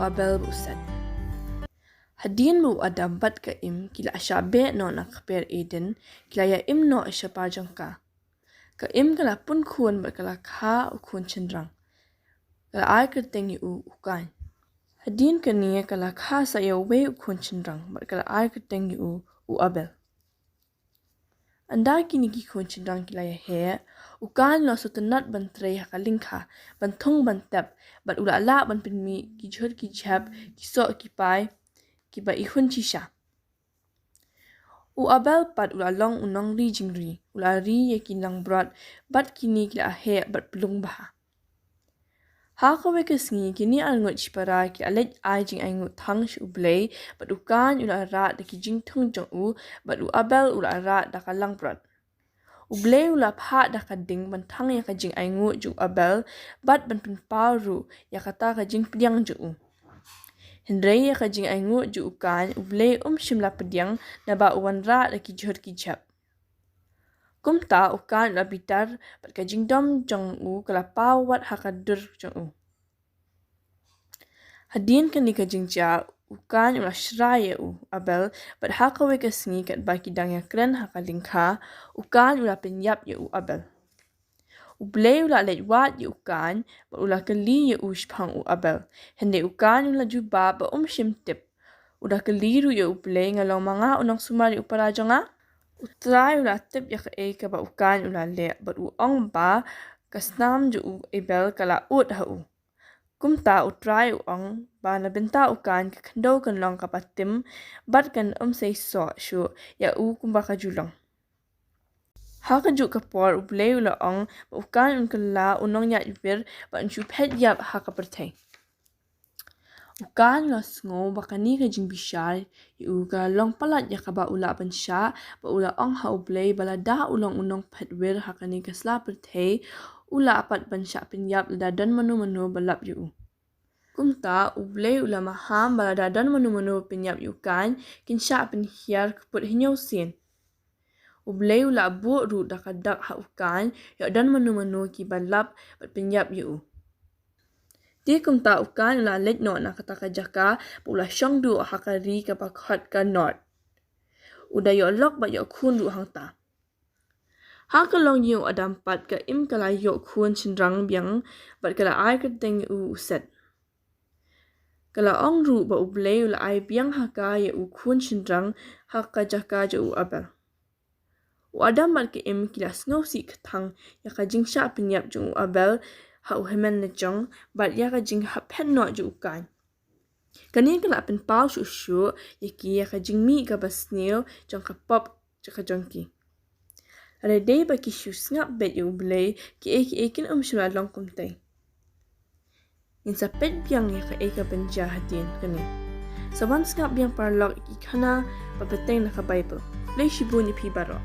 Abel bu Seth. Hadin bu Adam bat ka im kila asyabe no nak per Eden kila ya im no asyapa jangka. Ka im kala pun kuan bat kala kha u kuan cendrang. Kala ai kerteng u Kaiñ. Hadin kania kala kha sa ya we u kuan cendrang bat kala ai kerteng u Abel. Anda kini ki kuan cendrang kila ya he u Kaiñ lo sutenat ban trei haka lingkha ban thong ban tep bat ula la ban pinmi ki jhur ki chap ki so ki pai kiba ihun chisha. U Abel pat ula long unong ri jingri, ula ri ye kinang brat, bat kini kila he bat pelung baha. Ha kawe kesengi kini angut chipara ki alet ai jing angut thang shi ublay, bat u Kaiñ ula rat da ki jing thong jong u, bat u Abel ula rat da ka lang brat. Ublay ula pat da ka ding ban thang ya ka jing angut ju Abel, bat ban penpau ru ya kata ka jing pediang ju u. Hendrei ya ka jing angut ju Kaiñ ublay shimla pediang na ba uwan rat da ki jhur ki chap. Kumta u Kaiñ ula bitar bat ka jing dom jong u kala pau wat haka dur jong u. Hadin kani ka jing ja u Kaiñ ula shrai ya u Abel bat haka we ka sengi kat ba ki dang ya kren haka lingkha u Kaiñ ula penyap ya u Abel. Ublay ula let wat ya u Kaiñ bat ula keli ya u shpang u Abel. Hende u Kaiñ ula juba ba shim tip. Udah keliru ya ublay ngalong mga unang sumari uparaja nga. Utray ula tip ya ka ka ba u Kaiñ ula le bat u ong ba kasnam ju u Abel kala ut ha u. Kumta utray u ong ba na bynta u Kaiñ ka kando kan long ka patim bat kan say so shu ya u kumba ka julong. Haka juk kapor ublay ula ong ba u Kaiñ unkala unong yat yupir ba unshu pet yap haka pertay. U Kaiñ lo sngo ba kani ka jing bishar yu ka long palat ya ka ba ula ban sha ba ula ong ha ublay bala da ulong unong pet wir haka ni ka sla pertay ula apat ban sha pinyap da dan manu balap yu. Kumta ublay ula maham bala da dan manu pinyap yu Kaiñ kin sha pin hiar kaput hinyaw sin. Ublay ula bu ru da ka dak ha u Kaiñ ya dan manu ki balap bat pinyap yu. Di kumta u Kaiñ ula let no na kata ka jaka ba ula syong du haka ri ka ba khat ka nord. Uda yo lok ba yo kun du hang ta. Haka long yung Adam pat ka im kala yo kun cendrang biang bat kala ai ka teng u Seth. Kala ong ru ba ublay ula ai biang haka ya u kun cendrang haka jaka ja u Abel. U Adam bat ka im kila snow si katang ya ka jing sha pinyap jung u Abel ha u hemen na jong bat ya ka jing ha pen no ju u Kaiñ. Kani kala pen pau shu shu ya ki ya ka jing mi ka ba snail jong ka pop ja ka jong ki. Ada day ba ki shu ngap bet yu ublay ki kin shula long kumtay. Insa pet biang ya ka ben jahatin kani. Sa wan ngap biang parlog ki khana ba peteng na ka Baibl. Lay shibu ni pi baro.